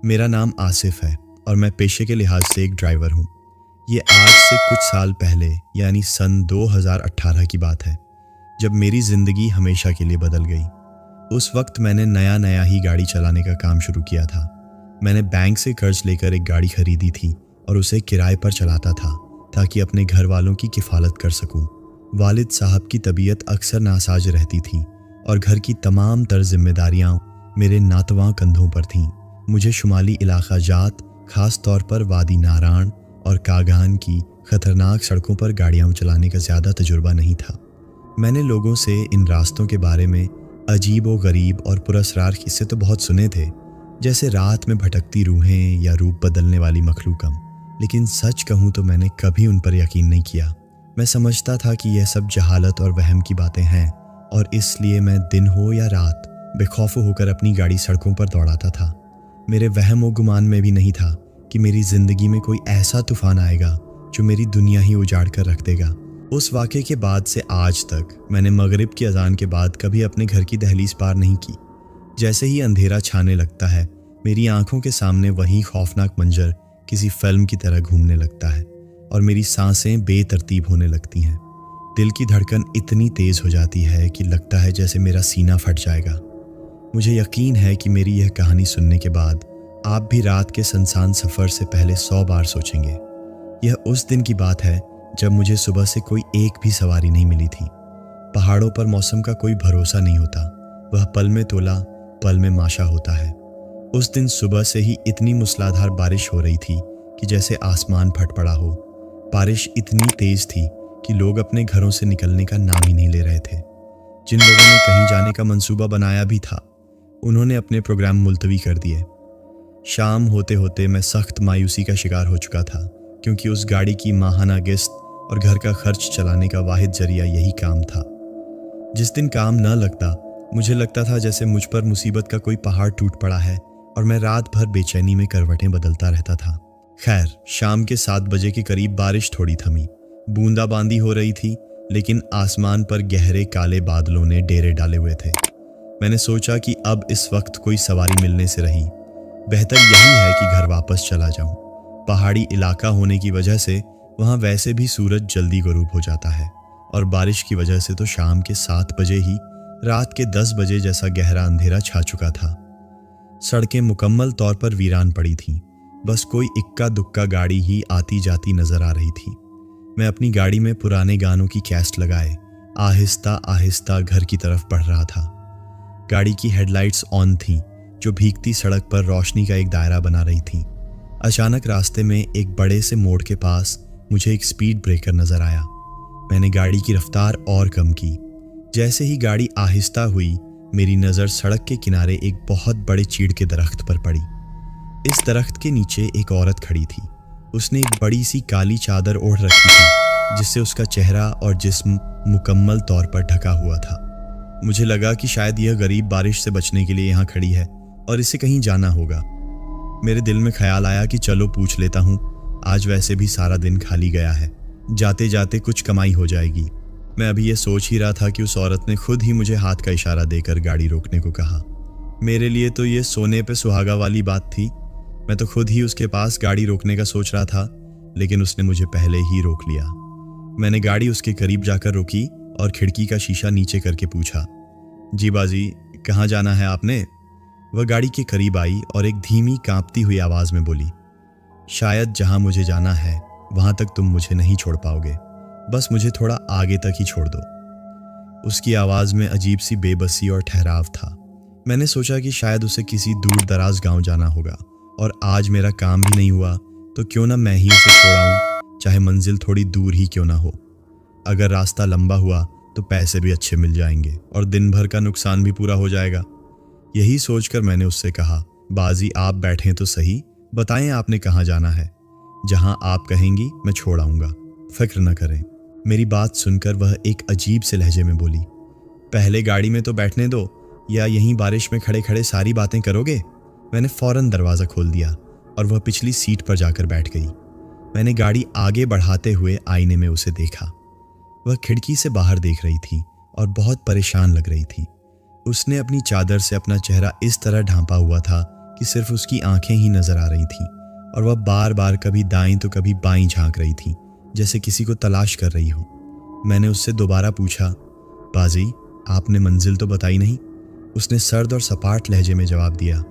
मेरा नाम आसिफ है और मैं पेशे के लिहाज से एक ड्राइवर हूँ। ये आज से कुछ साल पहले यानी सन 2018 की बात है, जब मेरी ज़िंदगी हमेशा के लिए बदल गई। उस वक्त मैंने नया ही गाड़ी चलाने का काम शुरू किया था। मैंने बैंक से कर्ज लेकर एक गाड़ी खरीदी थी और उसे किराए पर चलाता था ताकि अपने घर वालों की किफ़ालत कर सकूं। वालिद साहब की तबीयत अक्सर नासाज रहती थी और घर की तमाम तर जिम्मेदारियां मेरे नातवां कंधों पर थीं। मुझे शुमाली इलाका जात, ख़ास तौर पर वादी नारायण और कागान की ख़तरनाक सड़कों पर गाड़ियां चलाने का ज़्यादा तजुर्बा नहीं था। मैंने लोगों से इन रास्तों के बारे में अजीब व गरीब और पुरअसरार किस्से तो बहुत सुने थे, जैसे रात में भटकती रूहें या रूप बदलने वाली मखलूकम, लेकिन सच कहूँ तो मैंने कभी उन पर यकीन नहीं किया। मैं समझता था कि यह सब जहालत और वहम की बातें हैं और इसलिए मैं दिन हो या रात बेखौफ होकर अपनी गाड़ी सड़कों पर दौड़ाता था। मेरे वहम व गुमान में भी नहीं था कि मेरी ज़िंदगी में कोई ऐसा तूफ़ान आएगा जो मेरी दुनिया ही उजाड़ कर रख देगा। उस वाक़े के बाद से आज तक मैंने मगरिब की अज़ान के बाद कभी अपने घर की दहलीज पार नहीं की। जैसे ही अंधेरा छाने लगता है, मेरी आंखों के सामने वही खौफनाक मंजर किसी फिल्म की तरह घूमने लगता है और मेरी सांसें बेतरतीब होने लगती हैं। दिल की धड़कन इतनी तेज़ हो जाती है कि लगता है जैसे मेरा सीना फट जाएगा। मुझे यकीन है कि मेरी यह कहानी सुनने के बाद आप भी रात के सुनसान सफ़र से पहले 100 बार सोचेंगे। यह उस दिन की बात है जब मुझे सुबह से कोई एक भी सवारी नहीं मिली थी। पहाड़ों पर मौसम का कोई भरोसा नहीं होता, वह पल में तोला पल में माशा होता है। उस दिन सुबह से ही इतनी मूसलाधार बारिश हो रही थी कि जैसे आसमान फट पड़ा हो। बारिश इतनी तेज़ थी कि लोग अपने घरों से निकलने का नाम ही नहीं ले रहे थे। जिन लोगों ने कहीं जाने का मंसूबा बनाया भी था, उन्होंने अपने प्रोग्राम मुलतवी कर दिए। शाम होते होते मैं सख्त मायूसी का शिकार हो चुका था, क्योंकि उस गाड़ी की माहाना किस्त और घर का खर्च चलाने का वाहिद जरिया यही काम था। जिस दिन काम न लगता, मुझे लगता था जैसे मुझ पर मुसीबत का कोई पहाड़ टूट पड़ा है और मैं रात भर बेचैनी में करवटें बदलता रहता था। खैर, शाम के 7 बजे के करीब बारिश थोड़ी थमी। बूंदाबांदी हो रही थी, लेकिन आसमान पर गहरे काले बादलों ने डेरे डाले हुए थे। मैंने सोचा कि अब इस वक्त कोई सवारी मिलने से रही बेहतर यही है कि घर वापस चला जाऊं। पहाड़ी इलाका होने की वजह से वहां वैसे भी सूरज जल्दी गरूब हो जाता है और बारिश की वजह से तो शाम के 7 बजे ही रात के 10 बजे जैसा गहरा अंधेरा छा चुका था। सड़कें मुकम्मल तौर पर वीरान पड़ी थीं, बस कोई इक्का दुक्का गाड़ी ही आती जाती नजर आ रही थी। मैं अपनी गाड़ी में पुराने गानों की कैसेट लगाए आहिस्ता आहिस्ता घर की तरफ बढ़ रहा था। गाड़ी की हेडलाइट्स ऑन थीं, जो भीगती सड़क पर रोशनी का एक दायरा बना रही थीं। अचानक रास्ते में एक बड़े से मोड़ के पास मुझे एक स्पीड ब्रेकर नजर आया। मैंने गाड़ी की रफ्तार और कम की। जैसे ही गाड़ी आहिस्ता हुई, मेरी नज़र सड़क के किनारे एक बहुत बड़े चीड़ के दरख्त पर पड़ी। इस दरख्त के नीचे एक औरत खड़ी थी। उसने एक बड़ी सी काली चादर ओढ़ रखी थी, जिससे उसका चेहरा और जिस्म मुकम्मल तौर पर ढका हुआ था। मुझे लगा कि शायद यह गरीब बारिश से बचने के लिए यहाँ खड़ी है और इसे कहीं जाना होगा। मेरे दिल में ख्याल आया कि चलो पूछ लेता हूँ, आज वैसे भी सारा दिन खाली गया है, जाते जाते कुछ कमाई हो जाएगी। मैं अभी ये सोच ही रहा था कि उस औरत ने खुद ही मुझे हाथ का इशारा देकर गाड़ी रोकने को कहा। मेरे लिए तो ये सोने पे सुहागा वाली बात थी। मैं तो खुद ही उसके पास गाड़ी रोकने का सोच रहा था, लेकिन उसने मुझे पहले ही रोक लिया। मैंने गाड़ी उसके करीब जाकर रोकी और खिड़की का शीशा नीचे करके पूछा, जी बाजी, कहाँ जाना है आपने? वह गाड़ी के करीब आई और एक धीमी कांपती हुई आवाज़ में बोली, शायद जहाँ मुझे जाना है वहाँ तक तुम मुझे नहीं छोड़ पाओगे, बस मुझे थोड़ा आगे तक ही छोड़ दो। उसकी आवाज़ में अजीब सी बेबसी और ठहराव था। मैंने सोचा कि शायद उसे किसी दूर दराज गाँव जाना होगा और आज मेरा काम भी नहीं हुआ तो क्यों ना मैं ही उसे छोड़ाऊँ, चाहे मंजिल थोड़ी दूर ही क्यों ना हो। अगर रास्ता लंबा हुआ तो पैसे भी अच्छे मिल जाएंगे और दिन भर का नुकसान भी पूरा हो जाएगा। यही सोचकर मैंने उससे कहा, बाजी आप बैठें तो सही, बताएं आपने कहाँ जाना है। जहां आप कहेंगी मैं छोड़ आऊँगा, फिक्र न करें। मेरी बात सुनकर वह एक अजीब से लहजे में बोली, पहले गाड़ी में तो बैठने दो, या यहीं बारिश में खड़े खड़े सारी बातें करोगे? मैंने फ़ौरन दरवाज़ा खोल दिया और वह पिछली सीट पर जाकर बैठ गई। मैंने गाड़ी आगे बढ़ाते हुए आईने में उसे देखा। वह खिड़की से बाहर देख रही थी और बहुत परेशान लग रही थी। उसने अपनी चादर से अपना चेहरा इस तरह ढांपा हुआ था कि सिर्फ उसकी आंखें ही नजर आ रही थीं और वह बार बार कभी दाईं तो कभी बाईं झांक रही थी, जैसे किसी को तलाश कर रही हो। मैंने उससे दोबारा पूछा, बाजी, आपने मंजिल तो बताई नहीं? उसने सर्द और सपाट लहजे में जवाब दिया,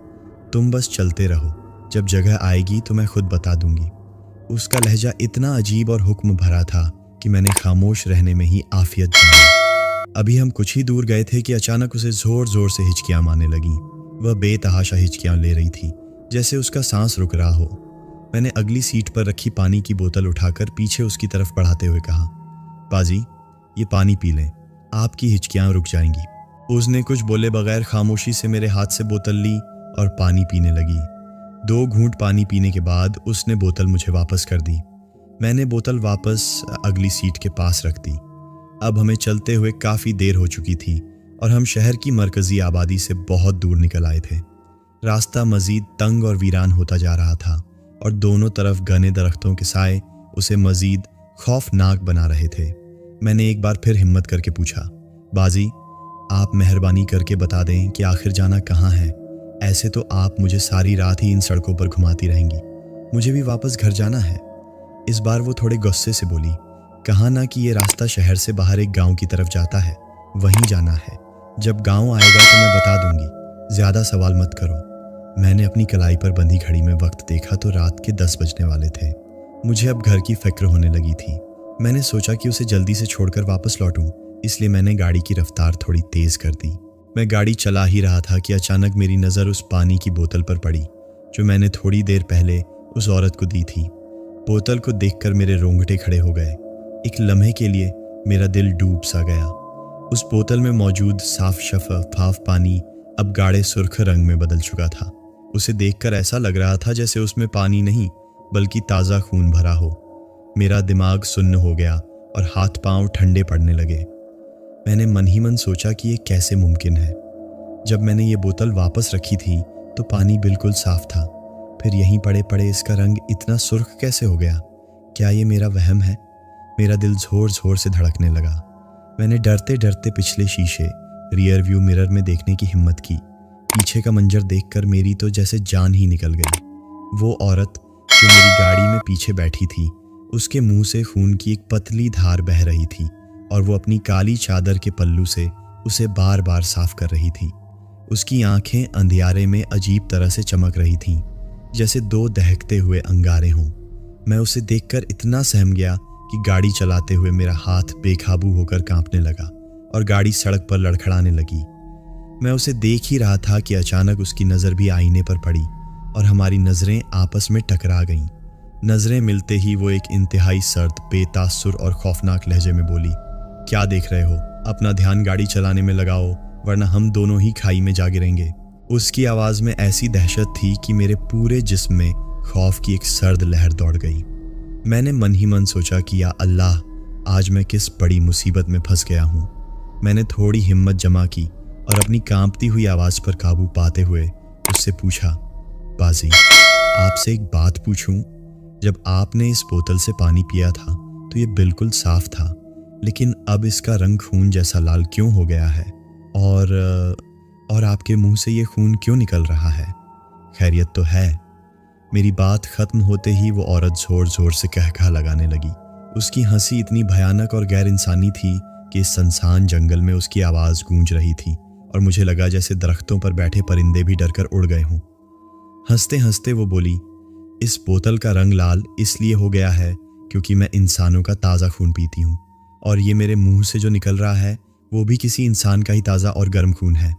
तुम बस चलते रहो, जब जगह आएगी तो मैं खुद बता दूंगी। उसका लहजा इतना अजीब और हुक्म भरा था कि मैंने खामोश रहने में ही आफियत जानी। अभी हम कुछ ही दूर गए थे कि अचानक उसे जोर जोर से हिचकियां मारने लगीं। वह बेतहाशा हिचकियां ले रही थी, जैसे उसका सांस रुक रहा हो। मैंने अगली सीट पर रखी पानी की बोतल उठाकर पीछे उसकी तरफ बढ़ाते हुए कहा, बाजी, ये पानी पी लें, आपकी हिचकियां रुक जाएंगी। उसने कुछ बोले बगैर खामोशी से मेरे हाथ से बोतल ली और पानी पीने लगी। 2 घूंट पानी पीने के बाद उसने बोतल मुझे वापस कर दी। मैंने बोतल वापस अगली सीट के पास रख दी। अब हमें चलते हुए काफ़ी देर हो चुकी थी और हम शहर की मरकजी आबादी से बहुत दूर निकल आए थे। रास्ता मजीद तंग और वीरान होता जा रहा था और दोनों तरफ घने दरख्तों के साए उसे मजीद खौफनाक बना रहे थे। मैंने एक बार फिर हिम्मत करके पूछा, बाजी, आप मेहरबानी करके बता दें कि आखिर जाना कहाँ है? ऐसे तो आप मुझे सारी रात ही इन सड़कों पर घुमाती रहेंगी, मुझे भी वापस घर जाना है। इस बार वो थोड़े गुस्से से बोली, कहा ना कि ये रास्ता शहर से बाहर एक गांव की तरफ जाता है, वहीं जाना है। जब गांव आएगा तो मैं बता दूंगी, ज़्यादा सवाल मत करो। मैंने अपनी कलाई पर बंधी घड़ी में वक्त देखा तो रात के 10 बजने वाले थे। मुझे अब घर की फिक्र होने लगी थी। मैंने सोचा कि उसे जल्दी से छोड़कर वापस लौटूं, इसलिए मैंने गाड़ी की रफ्तार थोड़ी तेज कर दी। मैं गाड़ी चला ही रहा था कि अचानक मेरी नज़र उस पानी की बोतल पर पड़ी जो मैंने थोड़ी देर पहले उस औरत को दी थी। बोतल को देखकर मेरे रोंगटे खड़े हो गए। एक लम्हे के लिए मेरा दिल डूब सा गया। उस बोतल में मौजूद साफ शफाफ पानी अब गाढ़े सुर्ख रंग में बदल चुका था। उसे देखकर ऐसा लग रहा था जैसे उसमें पानी नहीं बल्कि ताज़ा खून भरा हो। मेरा दिमाग सुन्न हो गया और हाथ पांव ठंडे पड़ने लगे। मैंने मन ही मन सोचा कि ये कैसे मुमकिन है। जब मैंने ये बोतल वापस रखी थी तो पानी बिल्कुल साफ था, फिर यहीं पड़े पड़े इसका रंग इतना सुर्ख कैसे हो गया? क्या ये मेरा वहम है? मेरा दिल जोर जोर से धड़कने लगा। मैंने डरते डरते पिछले शीशे रियर व्यू मिरर में देखने की हिम्मत की। पीछे का मंजर देखकर मेरी तो जैसे जान ही निकल गई। वो औरत जो मेरी गाड़ी में पीछे बैठी थी, उसके मुंह से खून की एक पतली धार बह रही थी और वो अपनी काली चादर के पल्लू से उसे बार बार साफ कर रही थी। उसकी आंखें अंधियारे में अजीब तरह से चमक रही थीं, जैसे 2 दहकते हुए अंगारे हों। मैं उसे देखकर इतना सहम गया कि गाड़ी चलाते हुए मेरा हाथ बेकाबू होकर कांपने लगा और गाड़ी सड़क पर लड़खड़ाने लगी। मैं उसे देख ही रहा था कि अचानक उसकी नज़र भी आईने पर पड़ी और हमारी नज़रें आपस में टकरा गईं। नज़रें मिलते ही वो एक इंतहाई सर्द, बेतासुर और खौफनाक लहजे में बोली, क्या देख रहे हो? अपना ध्यान गाड़ी चलाने में लगाओ, वरना हम दोनों ही खाई में जा गिरेंगे। उसकी आवाज़ में ऐसी दहशत थी कि मेरे पूरे जिस्म में खौफ की एक सर्द लहर दौड़ गई। मैंने मन ही मन सोचा कि या अल्लाह, आज मैं किस बड़ी मुसीबत में फंस गया हूँ। मैंने थोड़ी हिम्मत जमा की और अपनी कांपती हुई आवाज़ पर काबू पाते हुए उससे पूछा, बाजी, आपसे एक बात पूछूं? जब आपने इस बोतल से पानी पिया था तो ये बिल्कुल साफ था, लेकिन अब इसका रंग खून जैसा लाल क्यों हो गया है? और आपके मुंह से ये खून क्यों निकल रहा है? खैरियत तो है? मेरी बात खत्म होते ही वो औरत जोर जोर से कहका लगाने लगी। उसकी हंसी इतनी भयानक और गैर इंसानी थी कि इस सुनसान जंगल में उसकी आवाज़ गूंज रही थी और मुझे लगा जैसे दरख्तों पर बैठे परिंदे भी डरकर उड़ गए हों। हंसते हंसते वो बोली, इस बोतल का रंग लाल इसलिए हो गया है क्योंकि मैं इंसानों का ताज़ा खून पीती हूँ, और ये मेरे मुंह से जो निकल रहा है वो भी किसी इंसान का ही ताज़ा और गर्म खून है।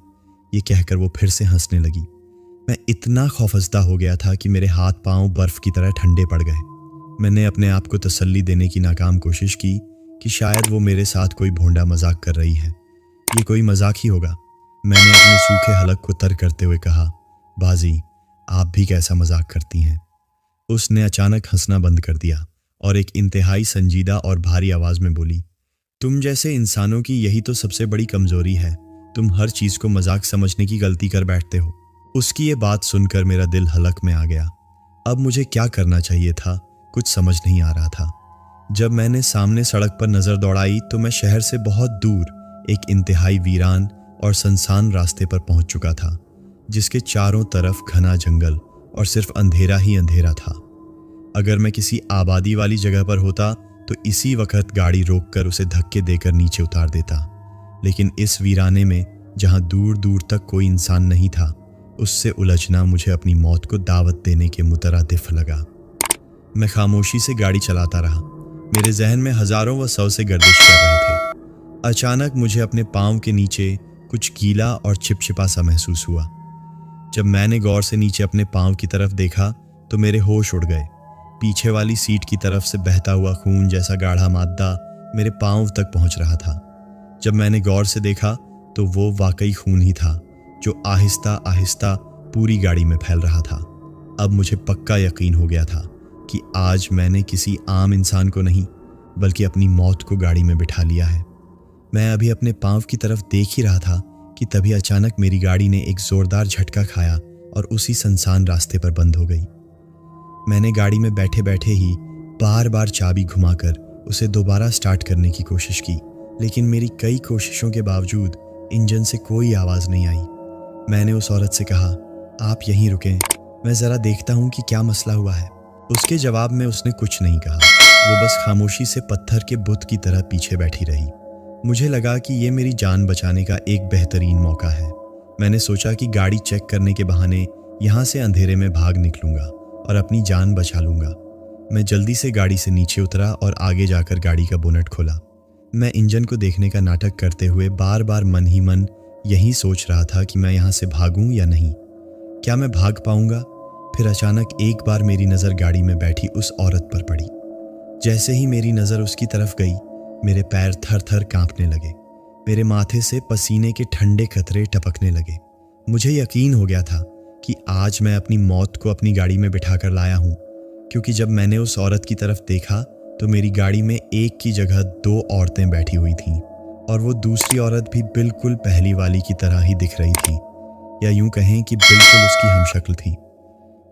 ये कहकर वो फिर से हंसने लगी। मैं इतना खौफजदा हो गया था कि मेरे हाथ पांव बर्फ़ की तरह ठंडे पड़ गए। मैंने अपने आप को तसल्ली देने की नाकाम कोशिश की कि शायद वो मेरे साथ कोई भोंडा मजाक कर रही है। ये कोई मजाक ही होगा। मैंने अपने सूखे हलक को तर करते हुए कहा, बाजी, आप भी कैसा मजाक करती हैं? उसने अचानक हंसना बंद कर दिया और एक इंतहाई संजीदा और भारी आवाज़ में बोली, तुम जैसे इंसानों की यही तो सबसे बड़ी कमज़ोरी है। तुम हर चीज़ को मजाक समझने की गलती कर बैठते हो। उसकी ये बात सुनकर मेरा दिल हलक में आ गया। अब मुझे क्या करना चाहिए था, कुछ समझ नहीं आ रहा था। जब मैंने सामने सड़क पर नज़र दौड़ाई तो मैं शहर से बहुत दूर एक इंतहाई वीरान और सुनसान रास्ते पर पहुंच चुका था। जिसके चारों तरफ घना जंगल और सिर्फ अंधेरा ही अंधेरा था। अगर मैं किसी आबादी वाली जगह पर होता तो इसी वक्त गाड़ी रोककर उसे धक्के देकर नीचे उतार देता, लेकिन इस वीराने में जहां दूर दूर तक कोई इंसान नहीं था, उससे उलझना मुझे अपनी मौत को दावत देने के मुतरादिफ लगा। मैं खामोशी से गाड़ी चलाता रहा। मेरे जहन में हजारों व सौ से गर्दिश कर रहे थे। अचानक मुझे अपने पाँव के नीचे कुछ गीला और चिपचिपा सा महसूस हुआ। जब मैंने गौर से नीचे अपने पाँव की तरफ देखा तो मेरे होश उड़ गए। पीछे वाली सीट की तरफ से बहता हुआ खून जैसा गाढ़ा मादा मेरे पाँव तक पहुंच रहा था। जब मैंने गौर से देखा तो वो वाकई खून ही था, जो आहिस्ता आहिस्ता पूरी गाड़ी में फैल रहा था। अब मुझे पक्का यकीन हो गया था कि आज मैंने किसी आम इंसान को नहीं बल्कि अपनी मौत को गाड़ी में बिठा लिया है। मैं अभी अपने पाँव की तरफ देख ही रहा था कि तभी अचानक मेरी गाड़ी ने एक जोरदार झटका खाया और उसी सुनसान रास्ते पर बंद हो गई। मैंने गाड़ी में बैठे बैठे ही बार बार चाबी घुमाकर उसे दोबारा स्टार्ट करने की कोशिश की, लेकिन मेरी कई कोशिशों के बावजूद इंजन से कोई आवाज़ नहीं आई। मैंने उस औरत से कहा, आप यहीं रुकें, मैं ज़रा देखता हूँ कि क्या मसला हुआ है। उसके जवाब में उसने कुछ नहीं कहा। वो बस खामोशी से पत्थर के बुत की तरह पीछे बैठी रही। मुझे लगा कि ये मेरी जान बचाने का एक बेहतरीन मौका है। मैंने सोचा कि गाड़ी चेक करने के बहाने यहाँ से अंधेरे में भाग निकलूंगा और अपनी जान बचा लूंगा। मैं जल्दी से गाड़ी से नीचे उतरा और आगे जाकर गाड़ी का बोनट खोला। मैं इंजन को देखने का नाटक करते हुए बार बार मन ही मन यही सोच रहा था कि मैं यहाँ से भागूं या नहीं, क्या मैं भाग पाऊंगा। फिर अचानक एक बार मेरी नज़र गाड़ी में बैठी उस औरत पर पड़ी। जैसे ही मेरी नज़र उसकी तरफ गई, मेरे पैर थर थर कांपने लगे। मेरे माथे से पसीने के ठंडे कतरे टपकने लगे। मुझे यकीन हो गया था कि आज मैं अपनी मौत को अपनी गाड़ी में बिठा कर लाया हूँ, क्योंकि जब मैंने उस औरत की तरफ देखा तो मेरी गाड़ी में एक की जगह दो औरतें बैठी हुई थीं, और वो दूसरी औरत भी बिल्कुल पहली वाली की तरह ही दिख रही थी, या यूं कहें कि बिल्कुल उसकी हमशक्ल थी।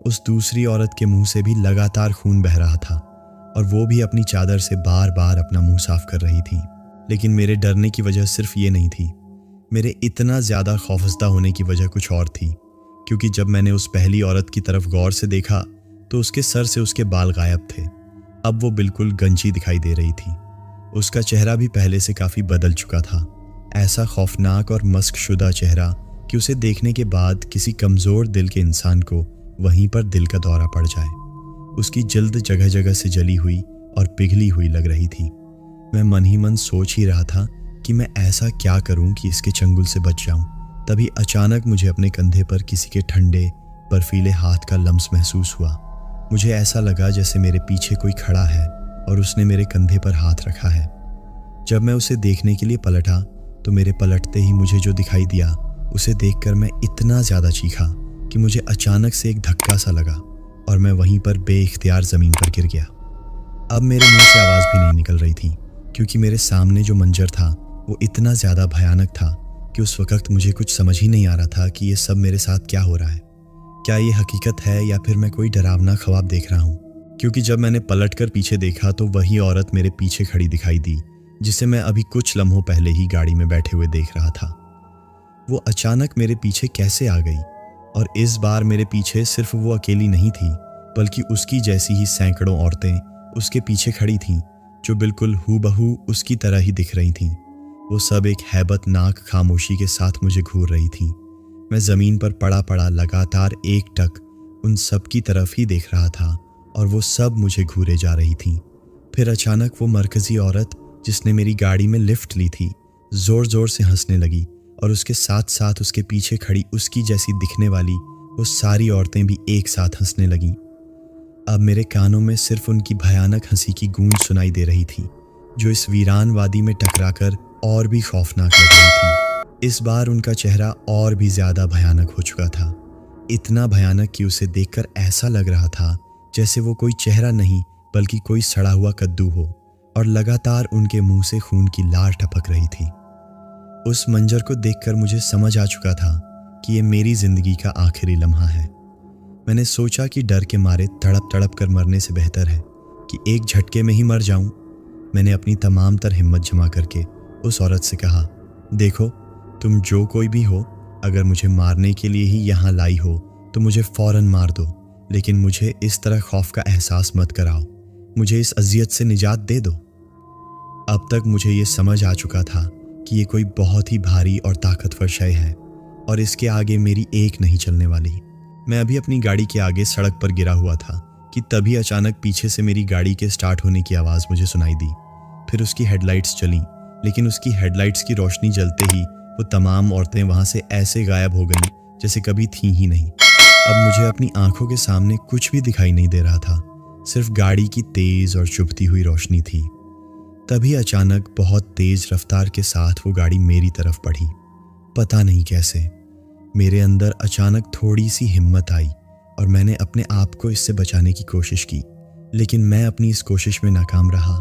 उस दूसरी औरत के मुंह से भी लगातार खून बह रहा था और वो भी अपनी चादर से बार बार अपना मुंह साफ कर रही थी। लेकिन मेरे डरने की वजह सिर्फ ये नहीं थी, मेरे इतना ज़्यादा खौफजदा होने की वजह कुछ और थी, क्योंकि जब मैंने उस पहली औरत की तरफ गौर से देखा तो उसके सर से उसके बाल गायब थे। अब वो बिल्कुल गंजी दिखाई दे रही थी। उसका चेहरा भी पहले से काफ़ी बदल चुका था, ऐसा खौफनाक और मस्कशुदा चेहरा कि उसे देखने के बाद किसी कमज़ोर दिल के इंसान को वहीं पर दिल का दौरा पड़ जाए। उसकी जल्द जगह जगह से जली हुई और पिघली हुई लग रही थी। मैं मन ही मन सोच ही रहा था कि मैं ऐसा क्या करूं कि इसके चंगुल से बच जाऊं। तभी अचानक मुझे अपने कंधे पर किसी के ठंडे बर्फीले हाथ का लम्स महसूस हुआ। मुझे ऐसा लगा जैसे मेरे पीछे कोई खड़ा है और उसने मेरे कंधे पर हाथ रखा है। जब मैं उसे देखने के लिए पलटा तो मेरे पलटते ही मुझे जो दिखाई दिया उसे देखकर मैं इतना ज़्यादा चीखा कि मुझे अचानक से एक धक्का सा लगा और मैं वहीं पर बेइख्तियार ज़मीन पर गिर गया। अब मेरे मुंह से आवाज़ भी नहीं निकल रही थी, क्योंकि मेरे सामने जो मंजर था वो इतना ज़्यादा भयानक था कि उस वक्त मुझे कुछ समझ ही नहीं आ रहा था कि ये सब मेरे साथ क्या हो रहा है। क्या ये हकीकत है या फिर मैं कोई डरावना ख्वाब देख रहा हूँ? क्योंकि जब मैंने पलटकर पीछे देखा तो वही औरत मेरे पीछे खड़ी दिखाई दी, जिसे मैं अभी कुछ लम्हों पहले ही गाड़ी में बैठे हुए देख रहा था। वो अचानक मेरे पीछे कैसे आ गई? और इस बार मेरे पीछे सिर्फ वो अकेली नहीं थी, बल्कि उसकी जैसी ही सैकड़ों औरतें उसके पीछे खड़ी थीं, जो बिल्कुल हूबहू उसकी तरह ही दिख रही थीं। वो सब एक हैबतनाक खामोशी के साथ मुझे घूर रही थीं। मैं ज़मीन पर पड़ा पड़ा लगातार एकटक उन सब की तरफ ही देख रहा था और वो सब मुझे घूरे जा रही थीं। फिर अचानक वो मरकज़ी औरत जिसने मेरी गाड़ी में लिफ्ट ली थी ज़ोर ज़ोर से हंसने लगी, और उसके साथ साथ उसके पीछे खड़ी उसकी जैसी दिखने वाली वो सारी औरतें भी एक साथ हंसने लगीं। अब मेरे कानों में सिर्फ उनकी भयानक हंसी की गूंज सुनाई दे रही थी, जो इस वीरान वादी में टकराकर और भी खौफनाक लग रही थी। इस बार उनका चेहरा और भी ज़्यादा भयानक हो चुका था, इतना भयानक कि उसे देखकर ऐसा लग रहा था जैसे वो कोई चेहरा नहीं बल्कि कोई सड़ा हुआ कद्दू हो, और लगातार उनके मुंह से खून की लार टपक रही थी। उस मंजर को देखकर मुझे समझ आ चुका था कि ये मेरी ज़िंदगी का आखिरी लम्हा है। मैंने सोचा कि डर के मारे तड़प तड़प कर मरने से बेहतर है कि एक झटके में ही मर जाऊं। मैंने अपनी तमाम तर हिम्मत जमा करके उस औरत से कहा, देखो, तुम जो कोई भी हो, अगर मुझे मारने के लिए ही यहाँ लाई हो तो मुझे फ़ौरन मार दो, लेकिन मुझे इस तरह खौफ का एहसास मत कराओ। मुझे इस अजियत से निजात दे दो। अब तक मुझे ये समझ आ चुका था कि ये कोई बहुत ही भारी और ताकतवर शय है और इसके आगे मेरी एक नहीं चलने वाली। मैं अभी अपनी गाड़ी के आगे सड़क पर गिरा हुआ था कि तभी अचानक पीछे से मेरी गाड़ी के स्टार्ट होने की आवाज़ मुझे सुनाई दी। फिर उसकी हेडलाइट्स चलीं, लेकिन उसकी हेडलाइट्स की रोशनी जलते ही वो तमाम औरतें वहाँ से ऐसे गायब हो गईं जैसे कभी थीं ही नहीं। अब मुझे अपनी आंखों के सामने कुछ भी दिखाई नहीं दे रहा था, सिर्फ गाड़ी की तेज़ और चुभती हुई रोशनी थी। तभी अचानक बहुत तेज़ रफ्तार के साथ वो गाड़ी मेरी तरफ बढ़ी। पता नहीं कैसे मेरे अंदर अचानक थोड़ी सी हिम्मत आई और मैंने अपने आप को इससे बचाने की कोशिश की, लेकिन मैं अपनी इस कोशिश में नाकाम रहा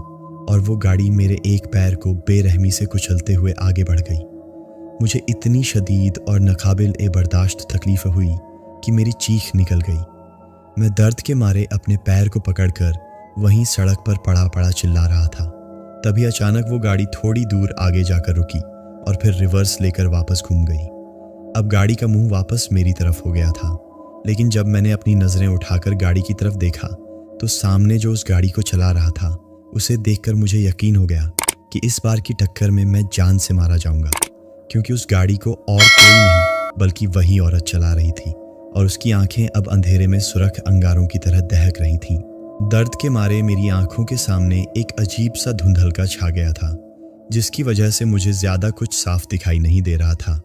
और वो गाड़ी मेरे एक पैर को बेरहमी से कुचलते हुए आगे बढ़ गई। मुझे इतनी शदीद और नाकाबिल बर्दाश्त तकलीफ हुई कि मेरी चीख निकल गई। मैं दर्द के मारे अपने पैर को पकड़कर वहीं सड़क पर पड़ा पड़ा चिल्ला रहा था। तभी अचानक वो गाड़ी थोड़ी दूर आगे जाकर रुकी और फिर रिवर्स लेकर वापस घूम गई। अब गाड़ी का मुंह वापस मेरी तरफ हो गया था, लेकिन जब मैंने अपनी नज़रें उठाकर गाड़ी की तरफ देखा तो सामने जो उस गाड़ी को चला रहा था उसे देखकर मुझे यकीन हो गया कि इस बार की टक्कर में मैं जान से मारा जाऊंगा, क्योंकि उस गाड़ी को और कोई नहीं बल्कि वही औरत चला रही थी और उसकी आंखें अब अंधेरे में सुरख अंगारों की तरह दहक रही थीं। दर्द के मारे मेरी आंखों के सामने एक अजीब सा धुंधलका छा गया था, जिसकी वजह से मुझे ज़्यादा कुछ साफ दिखाई नहीं दे रहा था।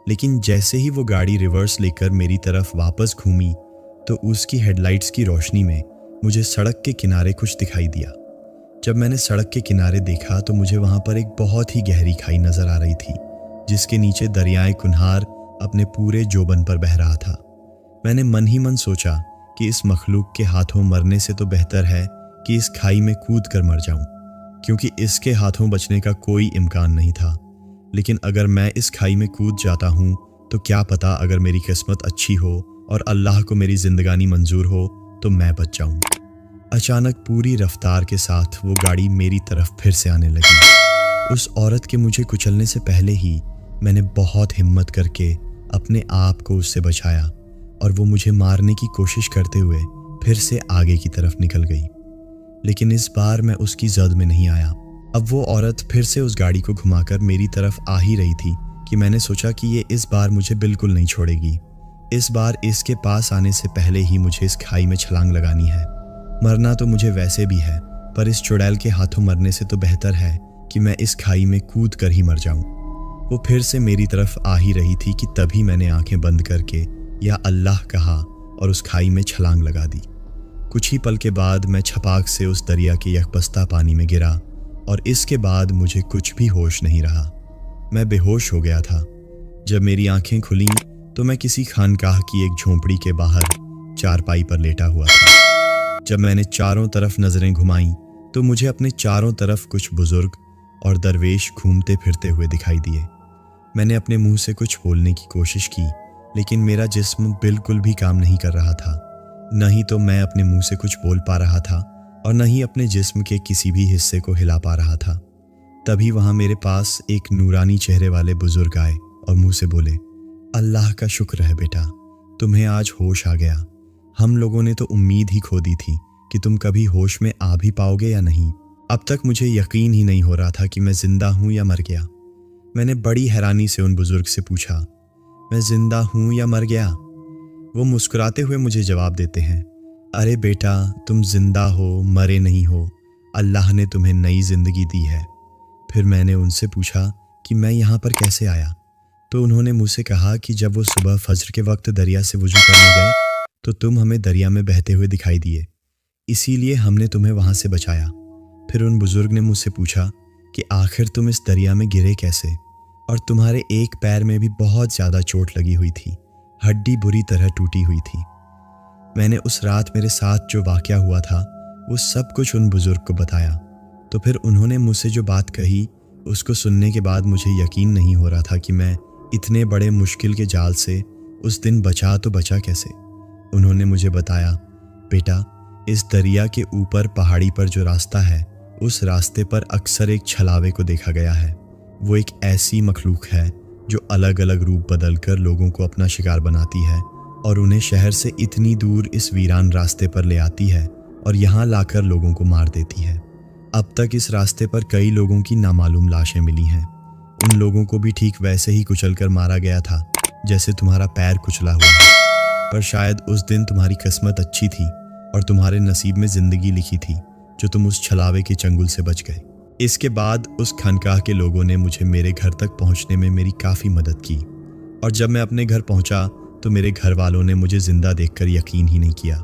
लेकिन जैसे ही वो गाड़ी रिवर्स लेकर मेरी तरफ वापस घूमी तो उसकी हेडलाइट्स की रोशनी में मुझे सड़क के किनारे कुछ दिखाई दिया। जब मैंने सड़क के किनारे देखा तो मुझे वहाँ पर एक बहुत ही गहरी खाई नज़र आ रही थी, जिसके नीचे दरियाए कुन्हार अपने पूरे जोबन पर बह रहा था। मैंने मन ही मन सोचा कि इस मखलूक के हाथों मरने से तो बेहतर है कि इस खाई में कूद कर मर जाऊं, क्योंकि इसके हाथों बचने का कोई इम्कान नहीं था। लेकिन अगर मैं इस खाई में कूद जाता हूं तो क्या पता अगर मेरी किस्मत अच्छी हो और अल्लाह को मेरी जिंदगानी मंजूर हो तो मैं बच जाऊं। अचानक पूरी रफ्तार के साथ वो गाड़ी मेरी तरफ फिर से आने लगी। उस औरत के मुझे कुचलने से पहले ही मैंने बहुत हिम्मत करके अपने आप को उससे बचाया और वो मुझे मारने की कोशिश करते हुए फिर से आगे की तरफ निकल गई। लेकिन इस बार मैं उसकी जद में नहीं आया। अब वो औरत फिर से उस गाड़ी को घुमाकर मेरी तरफ आ ही रही थी कि मैंने सोचा कि ये इस बार मुझे बिल्कुल नहीं छोड़ेगी। इस बार इसके पास आने से पहले ही मुझे इस खाई में छलांग लगानी है। मरना तो मुझे वैसे भी है, पर इस चुड़ैल के हाथों मरने से तो बेहतर है कि मैं इस खाई में कूद कर ही मर जाऊं। वो फिर से मेरी तरफ आ ही रही थी कि तभी मैंने आंखें बंद करके या अल्लाह कहा और उस खाई में छलांग लगा दी। कुछ ही पल के बाद मैं छपाक से उस दरिया के यकबस्ता पानी में गिरा और इसके बाद मुझे कुछ भी होश नहीं रहा। मैं बेहोश हो गया था। जब मेरी आंखें खुलीं तो मैं किसी खानकाह की एक झोंपड़ी के बाहर चारपाई पर लेटा हुआ था। जब मैंने चारों तरफ नज़रें घुमाईं तो मुझे अपने चारों तरफ कुछ बुजुर्ग और दरवेश घूमते फिरते हुए दिखाई दिए। मैंने अपने मुंह से कुछ बोलने की कोशिश की, लेकिन मेरा जिस्म बिल्कुल भी काम नहीं कर रहा था। न ही तो मैं अपने मुंह से कुछ बोल पा रहा था और न ही अपने जिस्म के किसी भी हिस्से को हिला पा रहा था। तभी वहाँ मेरे पास एक नूरानी चेहरे वाले बुजुर्ग आए और मुंह से बोले, अल्लाह का शुक्र है बेटा, तुम्हें आज होश आ गया। हम लोगों ने तो उम्मीद ही खो दी थी कि तुम कभी होश में आ भी पाओगे या नहीं। अब तक मुझे यकीन ही नहीं हो रहा था कि मैं जिंदा हूँ या मर गया। मैंने बड़ी हैरानी से उन बुजुर्ग से पूछा, मैं जिंदा हूँ या मर गया? वो मुस्कुराते हुए मुझे जवाब देते हैं, अरे बेटा, तुम जिंदा हो, मरे नहीं हो। अल्लाह ने तुम्हें नई जिंदगी दी है। फिर मैंने उनसे पूछा कि मैं यहाँ पर कैसे आया, तो उन्होंने मुझसे कहा कि जब वो सुबह फजर के वक्त दरिया से वुजू करने गए तो तुम हमें दरिया में बहते हुए दिखाई दिए, इसीलिए हमने तुम्हें वहाँ से बचाया। फिर उन बुजुर्ग ने मुझसे पूछा कि आखिर तुम इस दरिया में गिरे कैसे, और तुम्हारे एक पैर में भी बहुत ज़्यादा चोट लगी हुई थी, हड्डी बुरी तरह टूटी हुई थी। मैंने उस रात मेरे साथ जो वाक़या हुआ था वो सब कुछ उन बुजुर्ग को बताया। तो फिर उन्होंने मुझसे जो बात कही उसको सुनने के बाद मुझे यकीन नहीं हो रहा था कि मैं इतने बड़े मुश्किल के जाल से उस दिन बचा तो बचा कैसे। उन्होंने मुझे बताया, बेटा, इस दरिया के ऊपर पहाड़ी पर जो रास्ता है उस रास्ते पर अक्सर एक छलावे को देखा गया है। वो एक ऐसी मखलूक है जो अलग अलग रूप बदलकर लोगों को अपना शिकार बनाती है और उन्हें शहर से इतनी दूर इस वीरान रास्ते पर ले आती है और यहाँ लाकर लोगों को मार देती है। अब तक इस रास्ते पर कई लोगों की नामालूम लाशें मिली हैं। उन लोगों को भी ठीक वैसे ही कुचलकर मारा गया था जैसे तुम्हारा पैर कुचला हुआ है, पर शायद उस दिन तुम्हारी किस्मत अच्छी थी और तुम्हारे नसीब में जिंदगी लिखी थी जो तुम उस छलावे के चंगुल से बच गए। इसके बाद उस खानकाह के लोगों ने मुझे मेरे घर तक पहुंचने में मेरी काफ़ी मदद की, और जब मैं अपने घर पहुंचा तो मेरे घर वालों ने मुझे जिंदा देखकर यकीन ही नहीं किया।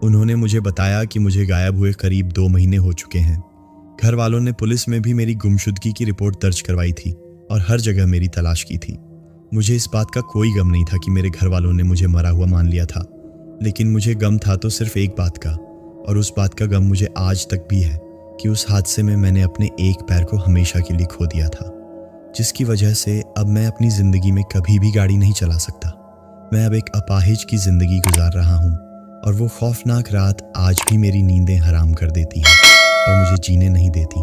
उन्होंने मुझे बताया कि मुझे गायब हुए करीब 2 महीने हो चुके हैं। घर वालों ने पुलिस में भी मेरी गुमशुदगी की रिपोर्ट दर्ज करवाई थी और हर जगह मेरी तलाश की थी। मुझे इस बात का कोई गम नहीं था कि मेरे घर वालों ने मुझे मरा हुआ मान लिया था, लेकिन मुझे गम था तो सिर्फ एक बात का, और उस बात का गम मुझे आज तक भी है कि उस हादसे में मैंने अपने एक पैर को हमेशा के लिए खो दिया था, जिसकी वजह से अब मैं अपनी ज़िंदगी में कभी भी गाड़ी नहीं चला सकता। मैं अब एक अपाहिज की ज़िंदगी गुजार रहा हूँ और वो खौफनाक रात आज भी मेरी नींदें हराम कर देती है और मुझे जीने नहीं देती।